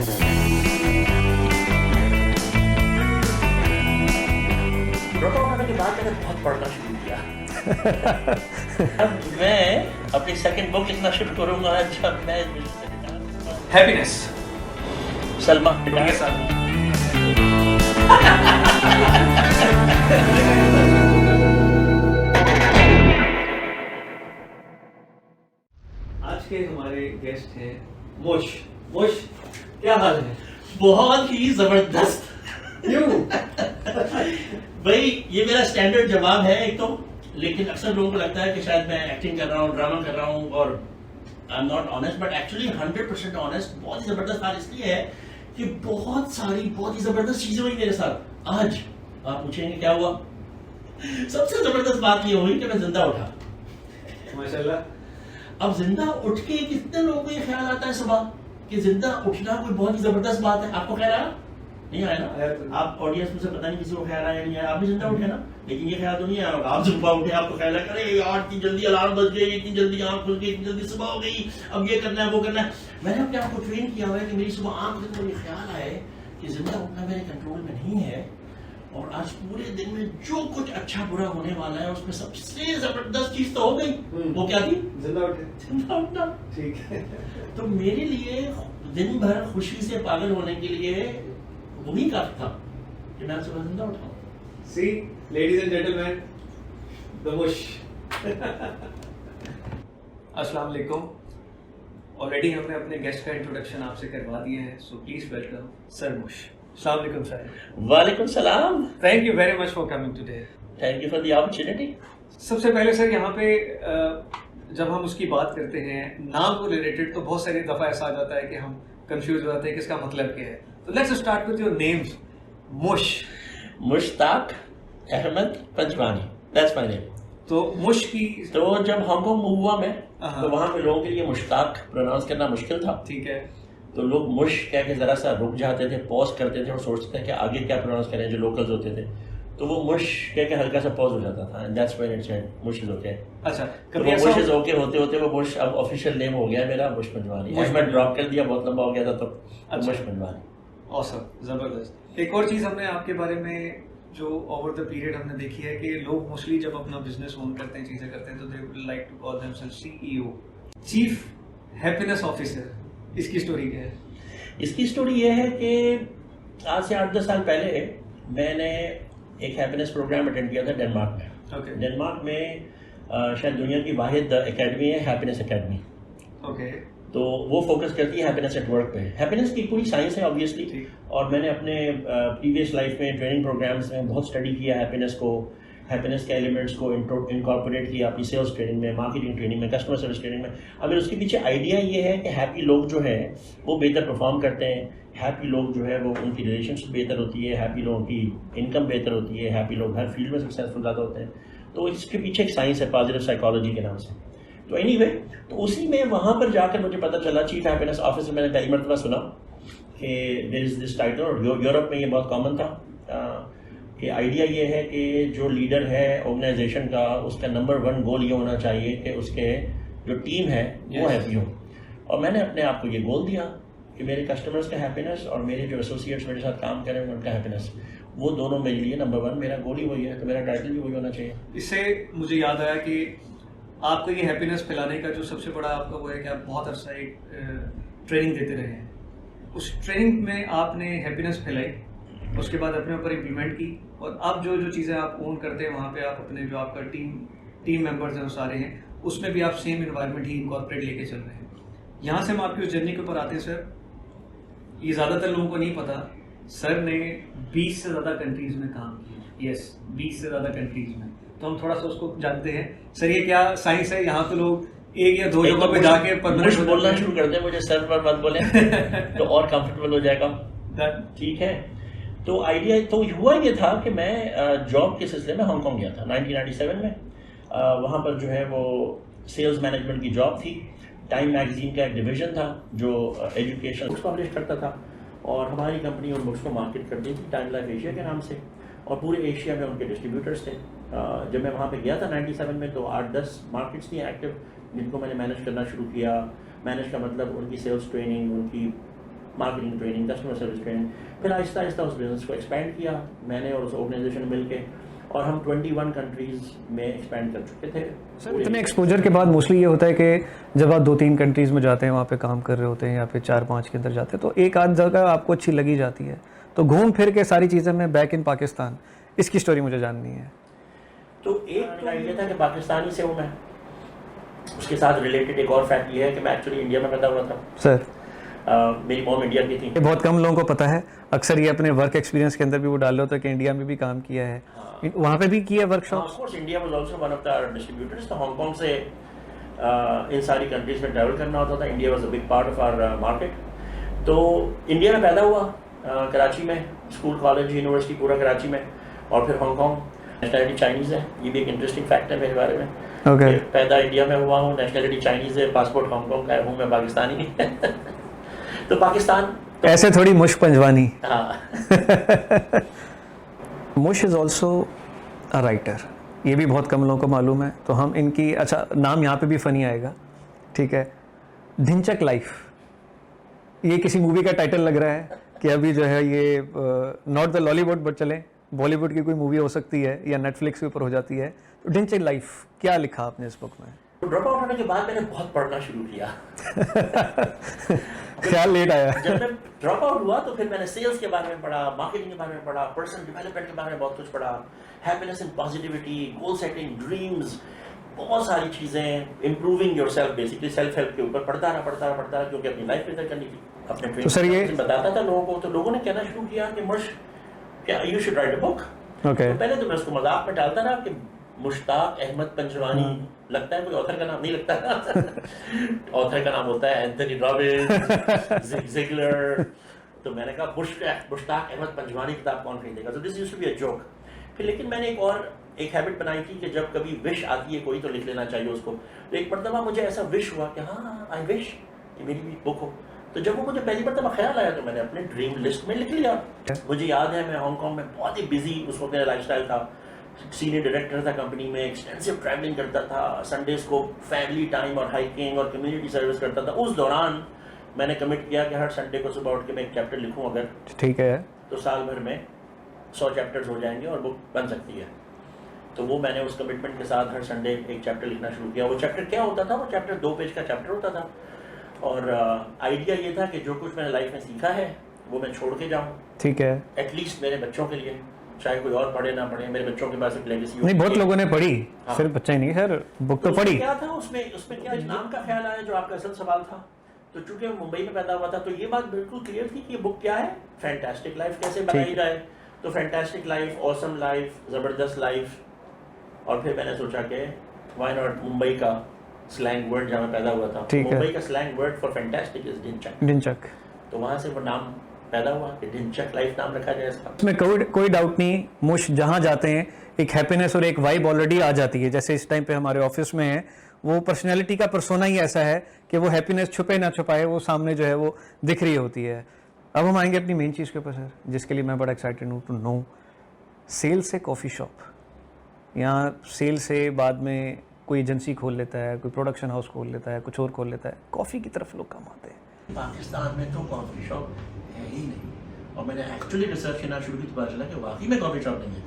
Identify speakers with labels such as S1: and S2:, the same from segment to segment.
S1: होने के बाद मैंने बहुत पढ़ना शुरू किया। अब मैं अपनी सेकंड बुक लिखना शुरू करूंगा जब मैं
S2: हैप्पीनेस
S1: सलमा
S2: के साथ। आज के हमारे गेस्ट हैं मुश। मुश, क्या हाल है?
S1: बहुत ही जबरदस्त।
S2: क्यों?
S1: भाई ये मेरा स्टैंडर्ड जवाब है एक तो, लेकिन अक्सर लोगों को लगता है कि शायद मैं एक्टिंग कर रहा हूँ, ड्रामा कर रहा हूँ और I am not honest, but actually 100% honest. बहुत ही जबरदस्त आज इसलिए है कि बहुत सारी बहुत ही जबरदस्त चीजें हुई मेरे साथ आज। आप पूछेंगे क्या हुआ? सबसे जबरदस्त बात ये हुई कि मैं जिंदा उठा।
S2: माशाल्लाह।
S1: अब जिंदा उठ के कितने लोगों को ये ख्याल आता है सुबह कि जिंदा उठना कोई बहुत ही जबरदस्त बात है? आपको ख्याल आया? नहीं आया ना? आप ऑडियंस में से पता नहीं किसी को ख्याल आया नहीं आया, आप भी जिंदा उठे ना, लेकिन ये ख्याल तो नहीं आया। आप सुबह उठे, आपको ख्याल है अरे यार इतनी जल्दी अलार्म बज गई, इतनी जल्दी आंख खुल गई, इतनी जल्दी सुबह हो गई, अब ये करना है वो करना है। मैंने अपने आप को ट्रेन किया हुआ है कि मेरी सुबह आंख खुलते मुझे ख्याल आए कि जिंदा उठना मेरे कंट्रोल में नहीं है, और आज पूरे दिन में जो कुछ अच्छा बुरा होने वाला है उसमें सबसे जबरदस्त चीज तो हो गई। वो क्या थी?
S2: जिंदा उठे।
S1: जिंदा उठना।
S2: ठीक है।
S1: तो मेरे लिए दिन भर खुशी से पागल होने के लिए वही काफी था कि मैं सुबह जिंदा उठा।
S2: सी लेडीज एंड जेंटलमैन, द मुश। अस्सलाम वालेकुम। ऑलरेडी हमने अपने गेस्ट का इंट्रोडक्शन आपसे करवा दिया है, सो प्लीज वेलकम सर मुश। अस्सलाम वालेकुम सर।
S1: वालेकुम सलाम।
S2: Thank you very much for coming today.
S1: Thank you for the opportunity.
S2: सबसे पहले सर यहाँ पे जब हम उसकी बात करते हैं नाम को रिलेटेड, तो बहुत सारी दफा ऐसा आ जाता है कि हम कंफ्यूज हो जाते हैं कि इसका मतलब क्या है। तो let's start with your names. Mush.
S1: Mushtaq Ahmed Panjwani, that's my name.
S2: तो मुश की
S1: तो जब हांगकांग मूव हुआ मैं, तो वहां पे लोगों के लिए मुश्ताक प्रोनाउंस करना मुश्किल था।
S2: ठीक है।
S1: तो लोग मुश कह के जरा सा रुक जाते थे, पॉज करते थे और सोचते थे कि आगे क्या प्रोनाउंस करें, जो लोकल्स होते थे। तो वो मुश कह के हल्का सा पॉज हो जाता था, and that's when it said Mush is okay.
S2: अच्छा,
S1: तो वो मुश इज ओके होते होते वो मुश अब ऑफिशियल नेम हो गया मेरा, मुश पंजवानी। अहमद ड्रॉप कर दिया, बहुत लंबा हो गया था तो मुश पंजवानी।
S2: ऑसम, जबरदस्त। एक और चीज हमने आपके बारे में जो ओवर द पीरियड हमने देखी है कि लोग मोस्टली जब अपना बिजनेस ओन करते हैं, चीजें करते हैं, तो they would like to call themselves CEO, chief happiness officer. इसकी स्टोरी क्या है?
S1: इसकी स्टोरी ये है कि आज से 8-10 साल पहले मैंने एक हैप्पीनेस प्रोग्राम अटेंड किया था डेनमार्क में।
S2: ओके।
S1: डेनमार्क में शायद दुनिया की वाहिद एकेडमी है हैप्पीनेस एकेडमी।
S2: ओके।
S1: तो वो फोकस करती है हैप्पीनेस एट वर्क पे। हैप्पीनेस की पूरी साइंस है ऑब्वियसली, और मैंने अपने प्रीवियस लाइफ में ट्रेनिंग प्रोग्राम्स में बहुत स्टडी किया हैप्पीनेस को, हैप्पीनेस के एलिमेंट्स को इनकॉर्पोरेट किया अपनी सेल्स ट्रेनिंग में, मार्केटिंग ट्रेनिंग में, कस्टमर सर्विस ट्रेनिंग में। अब उसके पीछे आइडिया ये है कि हैप्पी लोग जो है वो बेहतर परफॉर्म करते हैं, हैप्पी लोग जो है वो उनकी रिलेशनशिप बेहतर होती है, हैप्पी लोगों की इनकम बेहतर होती है, हैप्पी लोग हर फील्ड में सक्सेसफुल ज़्यादा होते हैं। तो इसके पीछे एक साइंस है पॉजिटिव साइकोलॉजी के नाम से। तो एनीवे, तो उसी में वहाँ पर जाकर मुझे पता चला चीफ हैप्पीनेस ऑफिसर, मैंने पहली मरतबा सुना कि देयर इज दिस टाइटल, और यूरोप में ये बहुत कॉमन था कि आइडिया ये है कि जो लीडर है ऑर्गेनाइजेशन का, उसका नंबर 1 गोल ये होना चाहिए कि उसके जो टीम है वो हैप्पी हो। और मैंने अपने आप को ये गोल दिया कि मेरे कस्टमर्स का हैप्पीनेस और मेरे जो एसोसिएट्स मेरे साथ काम करें उनका हैप्पीनेस, वो दोनों मेरे लिए नंबर 1, मेरा गोल ही वही है, तो मेरा टाइटल भी वही होना चाहिए।
S2: इससे मुझे याद आया कि आपको ये हैप्पीनेस फैलाने का जो सबसे बड़ा आपका वो है कि आप बहुत अरसा एक ट्रेनिंग देते रहे हैं। उस ट्रेनिंग में आपने हैप्पीनेस फैलाई, उसके बाद अपने ऊपर इम्प्लीमेंट की, और अब जो चीज़ें आप ओन करते हैं वहाँ पे आप अपने जो आपका टीम मेंबर्स हैं वो सारे हैं, उसमें भी आप सेम इन्वायरमेंट ही इनकॉर्पोरेट लेके चल रहे हैं। यहाँ से हम आपकी उस जर्नी के ऊपर आते हैं सर। ये ज़्यादातर लोगों को नहीं पता, सर ने 20 से ज़्यादा कंट्रीज़ में काम किया। यस, 20 से ज़्यादा कंट्रीज़ में। तो हम थोड़ा सा उसको जानते हैं। सर ये क्या साइंस है? यहाँ पे लोग एक या दो जगह पे जाके
S1: परमानेंट बोलना शुरू कर दें, मुझे सर पर मत बोले तो और कंफर्टेबल हो जाएगा। ठीक है। तो आइडिया तो हुआ ये था कि मैं जॉब के सिलसिले में हांगकांग गया था 1997 में। वहाँ पर जो है वो सेल्स मैनेजमेंट की जॉब थी। टाइम मैगजीन का एक डिवीजन था जो एजुकेशन बुक्स पब्लिश करता था, और हमारी कंपनी उन बुक्स को मार्केट करती थी टाइम लाइफ एशिया के नाम से, और पूरे एशिया में उनके डिस्ट्रीब्यूटर्स थे। जब मैं वहाँ पे गया था 97 में, तो 8-10 मार्केट्स थी एक्टिव जिनको मैंने मैनेज करना शुरू किया। मैनेज का मतलब उनकी सेल्स ट्रेनिंग, उनकी marketing training, customer service training. फिर आहिस्ता आहिस्ता उस बिज़नेस को एक्सपेंड किया मैंने और उस ऑर्गेनाइजेशन मिल के, और हम 21 कंट्रीज़ में एक्सपेंड कर चुके थे।
S3: सर इतने एक्सपोजर के बाद मोस्टली ये होता है कि जब आप 2-3 कंट्रीज़ में जाते हैं, वहाँ पे काम कर रहे होते हैं, या फिर 4-5 के अंदर जाते हैं, तो एक आध जगह आपको अच्छी लगी जाती है, तो घूम फिर के सारी चीज़ें में बैक इन पाकिस्तान, इसकी स्टोरी मुझे जाननी है।
S1: तो एक तो आइडिया था कि पाकिस्तानी से हूँ मैं, उसके साथ रिलेटेड एक और फैक्ट ये है कि मैं एक्चुअली इंडिया में पैदा हुआ था।
S3: सर
S1: मेरी मॉम इंडिया की थी।
S3: ये बहुत कम लोगों को पता है, अक्सर ये अपने वर्क एक्सपीरियंस के अंदर भी वो डाल रहे होते हैं कि इंडिया में भी काम किया है, वहाँ पे भी किया workshop.
S1: Of course India was also one of the distributors. तो हांगकांग से इन सारी कंट्रीज में ट्रैवल करना होता था। India was a big part of our market. तो इंडिया में पैदा हुआ, कराची में, स्कूल कॉलेज यूनिवर्सिटी पूरा कराची में, और फिर हांगकांग। नेशनलिटी चाइनीज़ है, ये भी एक इंटरेस्टिंग फैक्ट है मेरे बारे में।
S3: ओके
S1: पैदा इंडिया में हुआ हूँ, नेशनलिटी चाइनीज़ है, पासपोर्ट हांगकांग का हूँ मैं, पाकिस्तानी। तो पाकिस्तान
S3: ऐसे थोड़ी मुश्क पंजवानी।
S1: हाँ।
S3: मुश इज़ ऑल्सो अ राइटर, ये भी बहुत कम लोगों को मालूम है, तो हम इनकी, अच्छा नाम यहाँ पे भी फ़नी आएगा, ठीक है, ढिंचक लाइफ, ये किसी मूवी का टाइटल लग रहा है कि अभी जो है ये नॉट द लॉलीवुड बट चले बॉलीवुड की कोई मूवी हो सकती है या नेटफ्लिक्स के ऊपर हो जाती है। तो ढिंचक लाइफ क्या लिखा आपने इस बुक में?
S1: ड्रॉप आउट होने के बाद मैंने बहुत पढ़ना शुरू किया।
S3: ख्याल लेट आया।
S1: जब मैं ड्रॉप आउट हुआ तो फिर मैंने सेल्स के बारे में पढ़ा, मार्केटिंग के बारे में पढ़ा, पर्सनल डेवलपमेंट के बारे में बहुत कुछ पढ़ा, happiness and positivity, goal setting, dreams, बहुत सारी चीज़ें, improving yourself, basically self help के ऊपर पढ़ता रहा, क्योंकि अपनी लाइफ बेहतर करनी थी। अपने
S3: तो सर ये
S1: बताता था लोगों को, तो लोगों ने कहना शुरू किया कि मुश क्या you should write a book.
S3: Okay,
S1: तो पहले तो मैं उसको मजाक में डालता रहा कि मुश्ताक अहमद पंजवानी, लगता है कोई ऑथर का नाम नहीं लगता। ऑथर का नाम होता है एंथनी रॉबिन्स, ज़िग ज़िगलर। तो मैंने कहा मुश्ताक अहमद पंजवानी किताब कौन खरीदेगा? तो this used to be a joke. फिर लेकिन मैंने एक हैबिट बनाई थी कि जब कभी विश आती है कोई तो लिख लेना चाहिए उसको। तो एक मरतबा मुझे ऐसा विश हुआ कि हाँ आई विश कि मेरी भी बुक हो। तो जब वो मुझे पहली मरतबा ख्याल आया तो मैंने अपने ड्रीम लिस्ट में लिख लिया। मुझे याद है मैं हांगकांग में बहुत ही बिजी उस वक्त मेरा लाइफस्टाइल था, सीनियर डायरेक्टर था कंपनी में, एक्सटेंसिव ट्रैवलिंग करता था, संडेज को फैमिली टाइम और हाइकिंग और कम्युनिटी सर्विस करता था। उस दौरान मैंने कमिट किया कि हर संडे को सुबह उठ के मैं एक चैप्टर लिखूं अगर,
S3: ठीक है,
S1: तो साल भर में 100 चैप्टर्स हो जाएंगे और बुक बन सकती है। तो वो मैंने उस कमिटमेंट के साथ हर संडे एक चैप्टर लिखना शुरू किया। वो चैप्टर क्या होता था? वो चैप्टर 2 पेज का चैप्टर होता था, और आइडिया ये था कि जो कुछ मैंने लाइफ में सीखा है वो मैं छोड़ के जाऊँ,
S3: ठीक है,
S1: एटलीस्ट मेरे बच्चों के लिए, चाहे कोई और पढ़े ना पढ़े, मेरे बच्चों के पास एक लेगेसी।
S3: नहीं बहुत लोगों ने पढ़ी,
S1: हाँ।
S3: सिर्फ बच्चा ही नहीं खैर, बुक तो पढ़ी।
S1: क्या था उसमें क्या नाम का ख्याल आया जो आपका असल सवाल था। तो चूंकि मैं मुंबई में पैदा हुआ था तो ये बात बिल्कुल क्लियर थी कि ये बुक क्या है, फैंटास्टिक लाइफ कैसे बनाई जाए। तो फैंटास्टिक लाइफ, ऑसम लाइफ, जबरदस्त लाइफ। और फिर मैंने सोचा कि व्हाई नॉट मुंबई का स्लैंग वर्ड जहाँ मैं पैदा हुआ था, मुंबई का slang word for fantastic is dhinchak.
S3: Dhinchak,
S1: तो वहाँ से वो नाम पैदा हुआ कि ढिंचक लाइफ नाम रखा जाए इसका।
S3: इसमें कोई डाउट नहीं, मुश जहाँ जाते हैं एक हैप्पीनेस और एक वाइब ऑलरेडी आ जाती है। जैसे इस टाइम पे हमारे ऑफिस में है, वो पर्सनैलिटी का पर्सोना ही ऐसा है कि वो हैप्पीनेस छुपे ना छुपाए, वो सामने जो है वो दिख रही होती है। अब हम आएंगे अपनी मेन चीज़ के ऊपर सर, जिसके लिए मैं बड़ा एक्साइटेड हूँ टू नो, सेल से कॉफ़ी शॉप, यहाँ सेल से बाद में कोई एजेंसी खोल लेता है, कोई प्रोडक्शन हाउस खोल लेता है, कुछ और खोल लेता है, कॉफ़ी की तरफ लोग कम आते हैं।
S1: पाकिस्तान में तो कॉफ़ी शॉप है ही नहीं, और मैंने एक्चुअली रिसर्च करना शुरू की तो पता चला कि वाकई में कॉफ़ी शॉप नहीं है।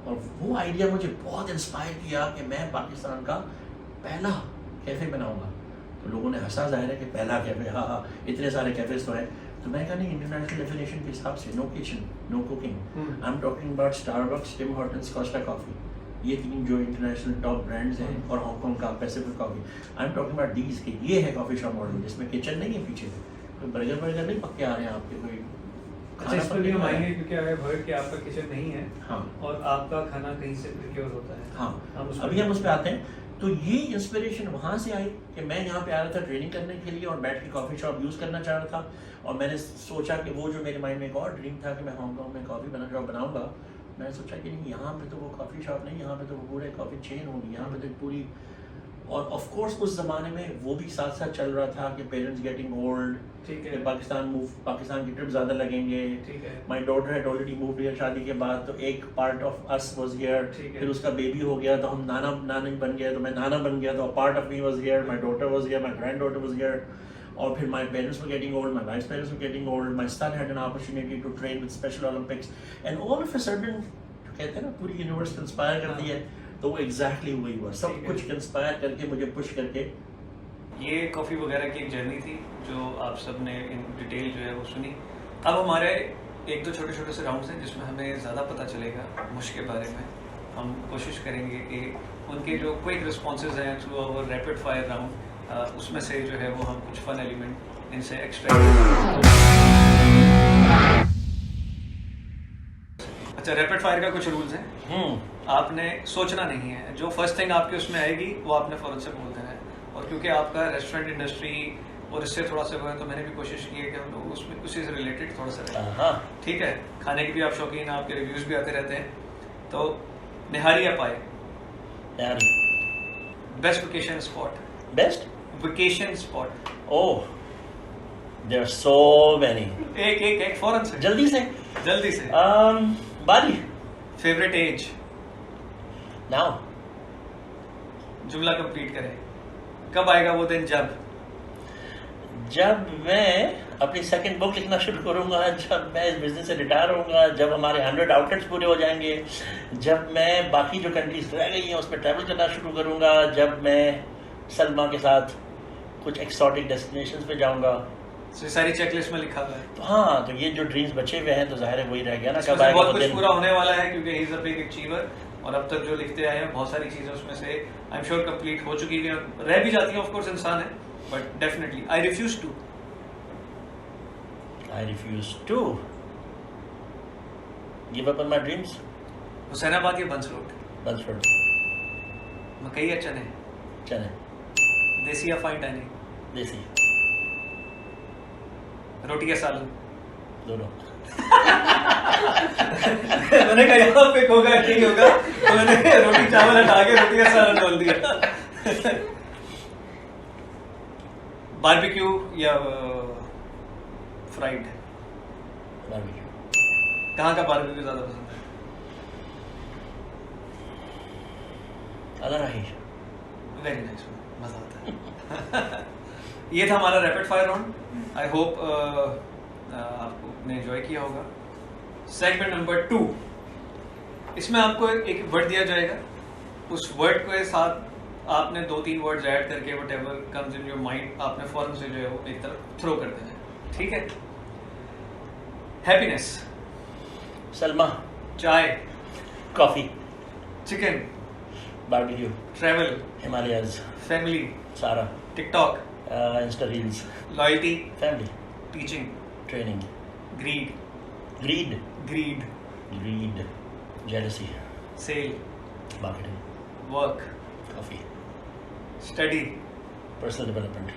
S1: और वो आइडिया मुझे बहुत इंस्पायर किया कि मैं पाकिस्तान का पहला कैफ़े बनाऊंगा। तो लोगों ने हंसा, जाहिर है कि पहला कैफ़े, हाँ इतने सारे कैफ़ेज तो हैं। तो मैं कहा नहीं, इंटरनेशनल डेफिनेशन के हिसाब से no kitchen no cooking, I am talking about Starbucks, Tim Hortons, Costa coffee, ये 3 जो इंटरनेशनल टॉप ब्रांड्स हैं, और हांगकांग का Pacific coffee. I am talking about these के, ये है कॉफ़ी शॉप मॉडल जिसमें किचन नहीं है पीछे, कोई बर्गर नहीं पक के आ रहे हैं आपके, कोई
S2: अच्छा इस पर भी हम आएंगे क्योंकि आगे भर के आपका किचन नहीं है,
S1: हाँ,
S2: और आपका खाना कहीं से प्रिक्योर होता है।
S1: हाँ, अभी हम उस पर आते हैं। तो ये इंस्पिरेशन वहाँ से आई कि मैं यहाँ पे आ रहा था ट्रेनिंग करने के लिए और बैठ के कॉफ़ी शॉप यूज़ करना चाह रहा था। और मैंने सोचा कि वो जो मेरे माइंड में एक और ड्रीम था कि मैं हांगकांग में कॉफ़ी शॉप बनाऊंगा। मैंने सोचा कि नहीं, यहाँ पे तो वो कॉफ़ी शॉप नहीं, यहाँ पे तो वो पूरे कॉफ़ी चेन होगी, यहाँ पे तो पूरी। और ऑफ कोर्स उस ज़माने में वो भी साथ साथ चल रहा था कि पेरेंट्स गेटिंग ओल्ड,
S2: ठीक है,
S1: पाकिस्तान की ट्रिप ज़्यादा लगेंगे,
S2: ठीक है,
S1: my daughter had already moved here शादी के बाद, तो एक part of us was here.
S2: ठीक है,
S1: फिर उसका बेबी हो गया तो हम नाना बन गया, तो मैं नाना बन गया, तो part of me was here, my daughter was here, my grand daughter was here. और फिर my parents were getting old, my wife's parents were getting old, my son had an opportunity to train with Special Olympics, and all of a sudden कहते हैं ना पूरी universe conspire कर दी है, तो वो एग्जैक्टली वही हुआ, सब कुछ कंस्पायर करके मुझे पुश करके।
S2: ये कॉफ़ी वगैरह की एक जर्नी थी जो आप सब ने इन डिटेल जो है वो सुनी। अब हमारे एक दो छोटे छोटे से राउंड्स हैं जिसमें हमें ज़्यादा पता चलेगा मुश के बारे में। हम कोशिश करेंगे कि उनके जो क्विक रिस्पॉन्सेज हैं through our rapid fire round, उसमें से जो है वो हम कुछ फन एलिमेंट इनसे एक्सट्रैक्ट। अच्छा, रैपिड फायर का कुछ रूल्स हैं। आपने सोचना नहीं है, जो फर्स्ट थिंग आपके उसमें आएगी वो आपने फौरन से बोल देना है। और क्योंकि आपका रेस्टोरेंट इंडस्ट्री और इससे थोड़ा सा वो है, तो मैंने भी कोशिश की है कि हम लोग उसमें उसी से रिलेटेड थोड़ा सा रहे। ठीक है, खाने की भी आप शौकीन, आपके रिव्यूज भी आते रहते हैं। तो निहारी या पाए?
S1: Nihari.
S2: Best vacation spot?
S1: Best
S2: vacation spot?
S1: Oh, there are so many.
S2: एक फौरन से,
S1: जल्दी से बाली।
S2: Favourite age?
S1: नाउ।
S2: जुमला कंप्लीट करें। कब आएगा वो दिन
S1: जब मैं अपनी सेकंड बुक लिखना शुरू करूंगा, जब मैं इस बिजनेस से रिटायर होऊंगा, जब हमारे 100 आउटलेट्स पूरे हो जाएंगे, जब मैं बाकी जो कंट्रीज रह गई हैं उस पर ट्रैवल करना शुरू करूंगा, जब मैं सलमा के साथ कुछ एक्सोटिक डेस्टिनेशंस पे जाऊंगा।
S2: तो सारी चेकलिस्ट में लिखा हुआ है।
S1: तो हाँ, तो ये जो ड्रीम्स बचे हुए हैं तो जाहिर है वही रह गया ना, कब आएगा
S2: बहुत
S1: वो
S2: कुछ
S1: दिन।
S2: पूरा होने वाला है क्योंकि he is a big achiever. और अब तक जो लिखते आए हैं बहुत सारी चीजें उसमें से आई एम श्योर कंप्लीट हो चुकी हैं, रह भी जाती हैं, ऑफ कोर्स इंसान है, but definitely I refuse to
S1: give up on my dreams.
S2: Husainabad या बंस रोड?
S1: बस रोड।
S2: मकई या चने?
S1: चले।
S2: देसी या फाइन डाइनिंग?
S1: देसी।
S2: रोटी या सालन?
S1: दोनों।
S2: मैंने कहा यहाँ पे होगा नहीं होगा, तो मैंने रोटी चावल हटा के रोटी का सालन बोल दिया। बारबेक्यू या फ्राइड?
S1: बारबेक्यू।
S2: कहाँ का बारबेक्यू ज्यादा पसंद है?
S1: अलाराही।
S2: वेरी नाइस, मजा आता है। ये था हमारा rapid fire round. I hope आपने एंजॉय किया होगा। सेगमेंट नंबर 2, इसमें आपको एक वर्ड दिया जाएगा, उस वर्ड के साथ आपने 2-3 वर्ड्स ऐड करके whatever comes in your mind आपने फौरन से जो है वो एक तरफ थ्रो कर देना है। ठीक है? हैप्पीनेस?
S1: सलमा।
S2: चाय?
S1: Coffee.
S2: Chicken?
S1: Barbecue.
S2: Travel?
S1: Himalayas.
S2: Family?
S1: Sara.
S2: TikTok?
S1: Insta reels.
S2: Loyalty?
S1: Family.
S2: Teaching?
S1: Training.
S2: Greed?
S1: Greed.
S2: Greed?
S1: Jealousy.
S2: Sale?
S1: Marketing.
S2: Work?
S1: Coffee.
S2: Study?
S1: Personal development.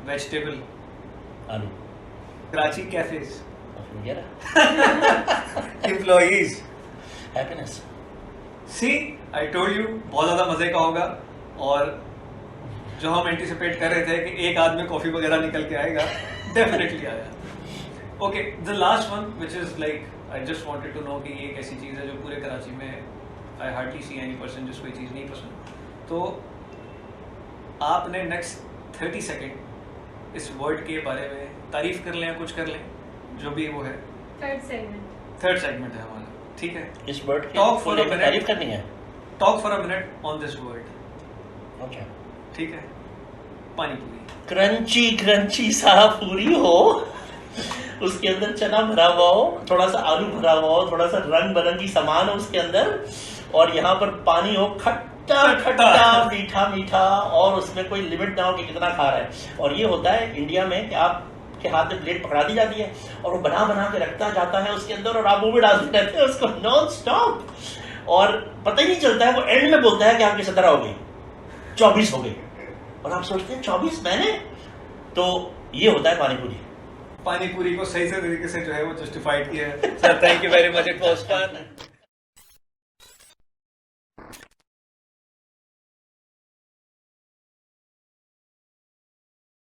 S2: Vegetable?
S1: आलू।
S2: कराची कैफेज?
S1: कॉफी वगैरह।
S2: Employees?
S1: Happiness.
S2: See, I told you, बहुत ज्यादा मजे का होगा। और जो हम एंटिसिपेट कर रहे थे कि एक आदमी कॉफी वगैरह निकल के आएगा, डेफिनेटली आया। Okay, the last one which is like I just wanted to know कि ये एक ऐसी चीज़ है जो पूरे कराची में I hardly see any person जिसको ये चीज़ नहीं पसंद। तो आपने नेक्स्ट 30 सेकेंड इस वर्ड के बारे में तारीफ कर लें या कुछ कर लें, जो भी वो है। थर्ड सेगमेंट है हमारा, ठीक है?
S1: इस वर्ड की
S2: Talk for a minute.
S1: तारीफ करनी है।
S2: Talk for a minute on this word.
S1: अच्छा।
S2: ठीक है? पानी पूरी?
S1: क्रंची क्रंची सा पूरी हो, उसके अंदर चना भरा हुआ हो, थोड़ा सा आलू भरा हुआ हो, थोड़ा सा रंग बिरंगी सामान हो उसके अंदर, और यहाँ पर पानी हो खट्टा खट्टा मीठा मीठा, और उसमें कोई लिमिट ना हो कि कितना खा रहा है। और ये होता है इंडिया में कि आपके हाथ में प्लेट पकड़ा दी जाती है और वो बना बना के रखता जाता है उसके अंदर, और आप मुंह में डालते रहते हैं उसको नॉन स्टॉप, और पता ही नहीं चलता है। वो एंड में बोलता है कि आपके 17 हो गए, 24 हो गए, और आप सोचते हैं 24 मैंने। तो ये होता है पानी पूरी को सही से तरीके से जो है वो जस्टिफाइड किया है। Sir, thank you very much, it was fun.